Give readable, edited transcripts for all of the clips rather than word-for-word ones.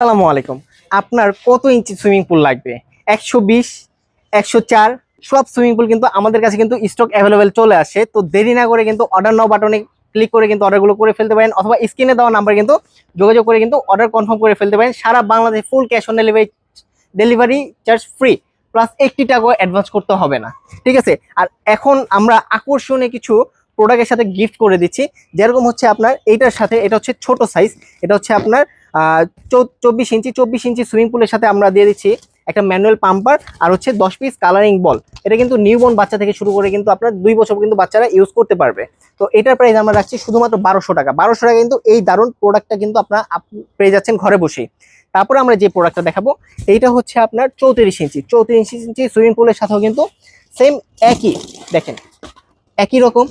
আসসালামু আলাইকুম। আপনার কত ইঞ্চি সুইমিং পুল লাগবে? 120, 104 সব সুইমিং পুল কিন্তু আমাদের কাছে কিন্তু স্টক অ্যাভেলেবেল চলে আসে। তো দেরি না করে কিন্তু অর্ডার নাও বাটনে ক্লিক করে কিন্তু অর্ডারগুলো করে ফেলতে পারেন, অথবা স্ক্রিনে দেওয়া নাম্বার কিন্তু যোগাযোগ করে কিন্তু অর্ডার কনফার্ম করে ফেলতে পারেন। সারা বাংলাদেশে ফুল cash on delivery charge free, plus 1 টাকাও অ্যাডভান্স করতে হবে না। ঠিক আছে। আর এখন আমরা আকর্ষণীয় কিছু প্রোডাক্টের সাথে গিফট করে দিচ্ছি, যেরকম হচ্ছে আপনার এইটার সাথে, এটা হচ্ছে ছোট সাইজ, এটা হচ্ছে আপনার 24 ইঞ্চি সুইমিং পুলের সাথে আমরা দিয়ে দিচ্ছি একটা ম্যানুয়াল পাম্পার, আর হচ্ছে 10 পিস কালারিং বল। এটা কিন্তু নিউবর্ন বাচ্চা থেকে শুরু করে কিন্তু আপনার 2 বছর কিন্তু বাচ্চারা ইউজ করতে পারবে। তো এটার প্রাইস আমরা রাখছি শুধুমাত্র 1200 টাকা। 1200 টাকা কিন্তু এই দারুণ প্রোডাক্টটা কিন্তু আপনারা পেয়ে যাচ্ছেন ঘরে বসেই। তারপরে আমরা যে প্রোডাক্টটা দেখাবো, এইটা হচ্ছে আপনার 34 ইঞ্চি সুইমিং পুলের সাথেও কিন্তু সেম একই, দেখেন একই রকম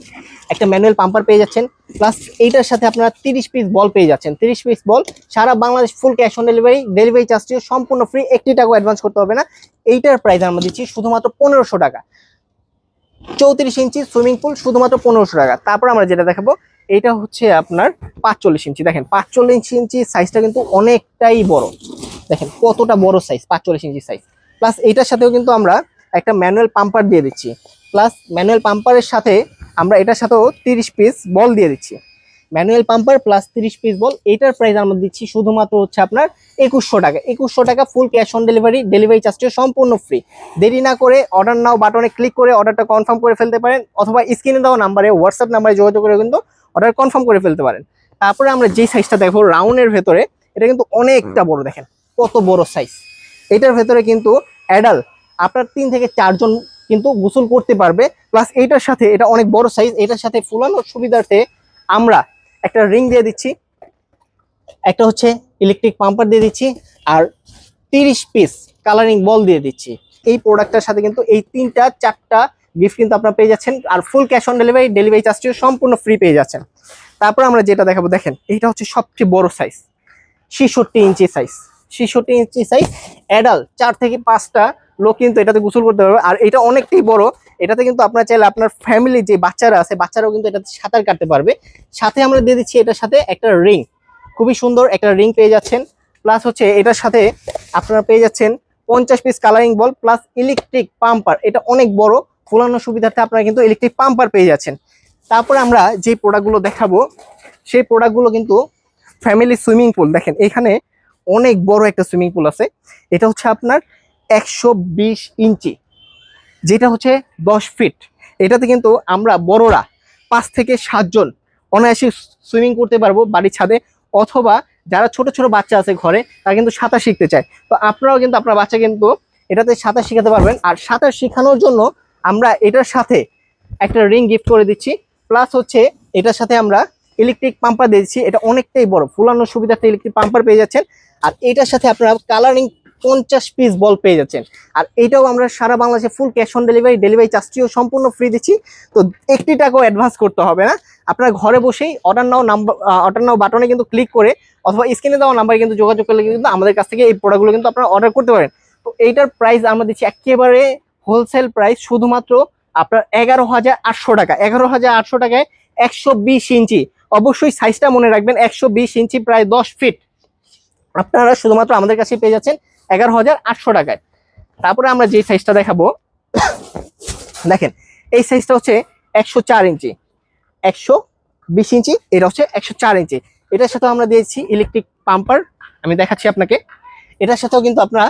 একটা ম্যানুয়াল পাম্পার পেয়ে যাচ্ছেন, প্লাস এইটার সাথে আপনারা 30 পিস বল পেয়ে যাচ্ছেন। 30 পিস বল সারা Bangladesh full cash on delivery চার্জটিও সম্পূর্ণ ফ্রি, 1 টাকাও অ্যাডভান্স করতে হবে না। এইটার প্রাইস আমরা দিচ্ছি শুধুমাত্র 1500 টাকা। 34 ইঞ্চি সুইমিং পুল শুধুমাত্র 1500 টাকা। তারপর আমরা যেটা দেখাবো, এইটা হচ্ছে আপনার 45 ইঞ্চি। দেখেন 45 ইঞ্চি সাইজটা কিন্তু অনেকটাই বড়, দেখেন কতটা বড় সাইজ, 45 ইঞ্চি সাইজ। প্লাস এইটার সাথেও কিন্তু আমরা একটা ম্যানুয়াল পাম্পার দিয়ে দিচ্ছি, প্লাস ম্যানুয়াল পাম্পারের সাথে আমরা এটার সাথেও 30 পিস বল দিয়ে দিচ্ছি। ম্যানুয়াল পাম্পার প্লাস 30 পিস বল, এইটার প্রাইস আমরা দিচ্ছি শুধুমাত্র হচ্ছে আপনার 2100 টাকা। 2100 টাকা ফুল ক্যাশ অন ডেলিভারি চার্জটিও সম্পূর্ণ ফ্রি। দেরি না করে অর্ডার নাও বাটনে ক্লিক করে অর্ডারটা কনফার্ম করে ফেলতে পারেন, অথবা স্ক্রিনে দেওয়া নাম্বারে হোয়াটসঅ্যাপ নাম্বারে যোগাযোগ করে কিন্তু অর্ডার কনফার্ম করে ফেলতে পারেন। তারপরে আমরা যে সাইজটা দেখো রাউন্ডের ভেতরে, এটা কিন্তু অনেকটা বড়, দেখেন কত বড় সাইজ। এটার ভেতরে কিন্তু অ্যাডাল্ট আপনার 3 থেকে 4 জন কিন্তু গোসল করতে পারবে। প্লাস এইটার সাথে, এটা অনেক বড় সাইজ, এটার সাথে ফুলানোর সুবিধার্থে আমরা একটা রিং দিয়ে দিচ্ছি, একটা হচ্ছে ইলেকট্রিক পাম্পার দিয়ে দিচ্ছি, আর 30 পিস কালারিং বল দিয়ে দিচ্ছি। এই প্রোডাক্টটার সাথে কিন্তু এই 3-4টা গিফট কিন্তু আপনারা পেয়ে যাচ্ছেন, আর ফুল ক্যাশ অন ডেলিভারি চার্জটিও সম্পূর্ণ ফ্রি পেয়ে যাচ্ছেন। তারপর আমরা যেটা দেখাবো, দেখেন এইটা হচ্ছে সবচেয়ে বড় সাইজ, 66 ইঞ্চি সাইজ। 66 ইঞ্চি সাইজ অ্যাডাল্ট 4 থেকে 5টা লোক কিন্তু এটাতে গোসল করতে পারবে। আর এটা অনেকটাই বড়, এটাতে কিন্তু আপনারা চাইলে আপনার ফ্যামিলি যে বাচ্চারা আছে, বাচ্চারাও কিন্তু এটাতে সাঁতার কাটতে পারবে। সাথে আমরা দিয়ে দিচ্ছি এটার সাথে একটা রিং, খুবই সুন্দর একটা রিং পেয়ে যাচ্ছেন। প্লাস হচ্ছে এটার সাথে আপনারা পেয়ে যাচ্ছেন 50 পিস কালারিং বল, প্লাস ইলেকট্রিক পাম্পার। এটা অনেক বড়, ফুলানোর সুবিধার্থে আপনারা কিন্তু ইলেকট্রিক পাম্পার পেয়ে যাচ্ছেন। তারপরে আমরা যে প্রোডাক্টগুলো দেখাবো, সেই প্রোডাক্টগুলো কিন্তু ফ্যামিলি সুইমিং পুল। দেখেন এখানে অনেক বড় একটা সুইমিং পুল আছে, এটা হচ্ছে আপনার 120 ইঞ্চি, যেটা হচ্ছে 10 ফিট। এটাতে কিন্তু আমরা বড়রা 5 থেকে 7 জন অনায়াসে সুইমিং করতে পারবো বাড়ির ছাদে, অথবা যারা ছোট ছোট বাচ্চা আছে ঘরে, তারা কিন্তু সাঁতার শিখতে চায়, তো আপনারাও কিন্তু আপনার বাচ্চা কিন্তু এটাতে সাঁতার শিখাতে পারবেন। আর সাঁতার শেখানোর জন্য আমরা এটার সাথে একটা রিং গিফট করে দিচ্ছি, প্লাস হচ্ছে এটার সাথে আমরা ইলেকট্রিক পাম্পার দিয়ে দিচ্ছি। এটা অনেকটাই বড়, ফুলানোর সুবিধার্থে ইলেকট্রিক পাম্পার পেয়ে যাচ্ছেন। আর এটার সাথে আপনারা কালারিং 50 পিস বল পেয়ে যাচ্ছেন। আর এটাও আমরা সারা বাংলাদেশে ফুল ক্যাশ অন ডেলিভারি চার্জটিও সম্পূর্ণ ফ্রি দিচ্ছি। তো 1 টাকাও অ্যাডভান্স করতে হবে না, আপনারা ঘরে বসেই অর্ডার নাও বাটনে কিন্তু ক্লিক করে, অথবা স্ক্রিনে দেওয়া নাম্বারে কিন্তু যোগাযোগ করলে কিন্তু আমাদের কাছ থেকে এই প্রোডাক্টগুলো কিন্তু আপনারা অর্ডার করতে পারেন। তো এইটার প্রাইস আমরা দিচ্ছি একেবারে হোলসেল প্রাইস, শুধুমাত্র আপনার 11,800 টাকা। 11,800 টাকায় 120 ইঞ্চি, অবশ্যই সাইজটা মনে রাখবেন, 120 ইঞ্চি প্রায় 10 ফিট আপনারা শুধুমাত্র আমাদের কাছে পেয়ে যাচ্ছেন 11,800 টাকায়। তারপরে আমরা যে সাইজটা দেখাবো, দেখেন এই সাইজটা হচ্ছে 104 ইঞ্চি, 120 ইঞ্চি, এটা হচ্ছে 104 ইঞ্চি। এটার সাথে আমরা দিয়েছি ইলেকট্রিক পাম্পার, আমি দেখাচ্ছি আপনাকে। এটার সাথেও কিন্তু আপনারা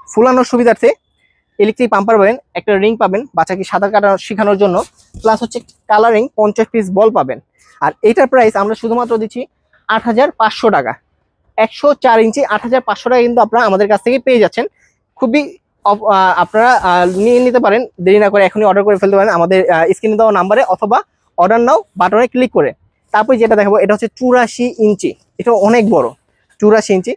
ফুলানোর সুবিধার্থে ইলেকট্রিক পাম্পার পাবেন, একটা রিং পাবেন বাচ্চাকে সাঁতার কাটা শেখানোর জন্য, প্লাস হচ্ছে কালারিং 50 পিস বল পাবেন। আর এটার প্রাইস আমরা শুধুমাত্র দিচ্ছি 8,500 টাকা। 104 ইঞ্চি 8,500 টাকা কিন্তু আপনারা আমাদের কাছ থেকে পেয়ে যাচ্ছেন। খুবই আপনারা নিয়ে নিতে পারেন, দেরি না করে এখনই অর্ডার করে ফেলতে পারেন আমাদের স্ক্রিনে দেওয়া নাম্বারে, অথবা অর্ডার নাও বাটনে ক্লিক করে। তারপরে যেটা দেখাবো, এটা হচ্ছে 84 ইঞ্চি, এটা অনেক বড়, 84 ইঞ্চি।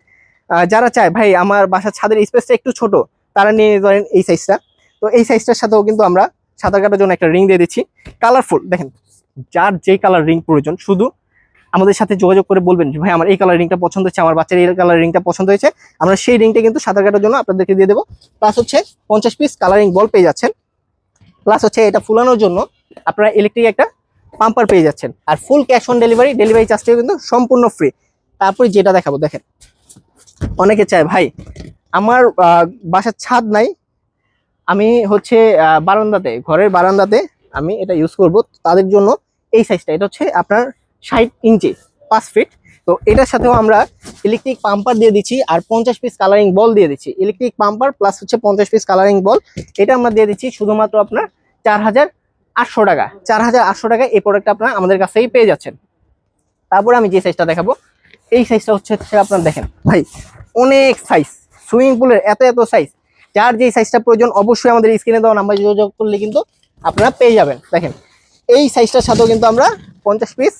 যারা চায় ভাই আমার বাসার ছাদের স্পেসটা একটু ছোট, তারা নিয়ে নিতে পারেন এই সাইজটা। তো এই সাইজটার সাথেও কিন্তু আমরা সাঁতার কাটার জন্য একটা রিং দিয়ে দিচ্ছি, কালারফুল। দেখেন যার যেই কালার রিং প্রয়োজন, শুধু আমাদের সাথে যোগাযোগ করে বলবেন যে ভাই আমার এই কালার রিংটা পছন্দ হচ্ছে, আমার বাচ্চার এই কালার রিংটা পছন্দ হয়েছে, আমরা সেই রিংটা কিন্তু সাঁতার কাটার জন্য আপনাদেরকে দিয়ে দেবো। প্লাস হচ্ছে 50 পিস কালারিং বল পেয়ে যাচ্ছেন, প্লাস হচ্ছে এটা ফুলানোর জন্য আপনারা ইলেকট্রিক একটা পাম্পার পেয়ে যাচ্ছেন। আর ফুল ক্যাশ অন ডেলিভারি চার্জটিও কিন্তু সম্পূর্ণ ফ্রি। তারপরে যেটা দেখাবো, দেখেন অনেকে চায় ভাই আমার বাসার ছাদ নাই, আমি হচ্ছে বারান্দাতে, ঘরের বারান্দাতে আমি এটা ইউজ করব, তাদের জন্য এই সাইজটা, এটা হচ্ছে আপনার 60 ইঞ্চি, 5 ফিট। তো এটার সাথেও আমরা ইলেকট্রিক পাম্পার দিয়ে দিচ্ছি আর 50 পিস কালারিং বল দিয়ে দিচ্ছি। ইলেকট্রিক পাম্পার প্লাস হচ্ছে 50 পিস কালারিং বল, এটা আমরা দিয়ে দিচ্ছি শুধুমাত্র আপনার 4800 টাকা। 4800 টাকা এই প্রোডাক্ট আপনারা আমাদের কাছেই পেয়ে যাচ্ছেন। তারপরে আমি যে সাইজটা দেখাবো, এই সাইজটা হচ্ছে আপনার দেখেন ভাই, অনেক সাইজ, সুইমিং পুলের এত এত সাইজ। যার যেই সাইজটা প্রয়োজন অবশ্যই আমাদের স্ক্রিনে দেওয়া নাম্বার যোগাযোগ করলে কিন্তু আপনারা পেয়ে যাবেন। দেখেন এই সাইজটার সাথেও কিন্তু আমরা 50 পিস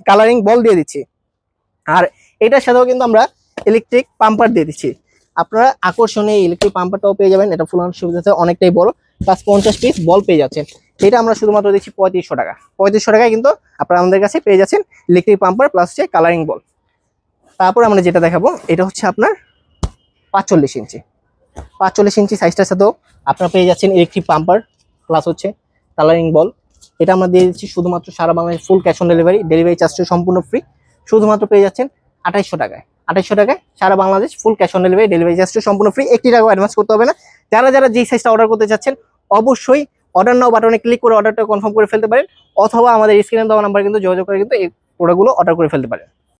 কালারিং বল দিয়ে দিচ্ছি, আর এটার সাথেও কিন্তু আমরা ইলেকট্রিক পাম্পার দিয়ে দিচ্ছি। আপনারা আকর্ষণীয় ইলেকট্রিক পাম্পারটাও পেয়ে যাবেন, এটা ফুলানোর সুবিধা অনেকটাই বড়, প্লাস 50 পিস বল পেয়ে যাচ্ছেন। এটা আমরা শুধুমাত্র দিচ্ছি 3500 টাকা। 3500 টাকায় কিন্তু আপনারা আমাদের কাছে পেয়ে যাচ্ছেন ইলেকট্রিক পাম্পার প্লাস হচ্ছে কালারিং বল। তারপর আমরা যেটা দেখাবো এটা হচ্ছে আপনার 45 ইঞ্চি। 45 ইঞ্চি সাইজটার সাথেও আপনারা পেয়ে যাচ্ছেন ইলেকট্রিক পাম্পার প্লাস হচ্ছে কালারিং বল। এটা আমরা দিয়ে দিচ্ছি শুধুমাত্র সারা Bangladesh full cash on delivery, delivery চার্জটা সম্পূর্ণ ফ্রি। শুধুমাত্র পেয়ে যাচ্ছেন 2800 টাকায়। 2800 টাকায় সারা Bangladesh full cash on delivery, delivery চার্জটা সম্পূর্ণ ফ্রি, 1 টাকাও অ্যাডভান্স করতে হবে না। যারা যারা যেই সাইজটা অর্ডার করতে চাচ্ছেন অবশ্যই অর্ডার নাও বাটনে ক্লিক করে অর্ডারটা কনফার্ম করে ফেলতে পারেন, অথবা আমাদের স্ক্রিনে দেওয়া নাম্বার কিন্তু যোগাযোগ করে কিন্তু এই প্রোডাক্টগুলো অর্ডার করে ফেলতে পারেন।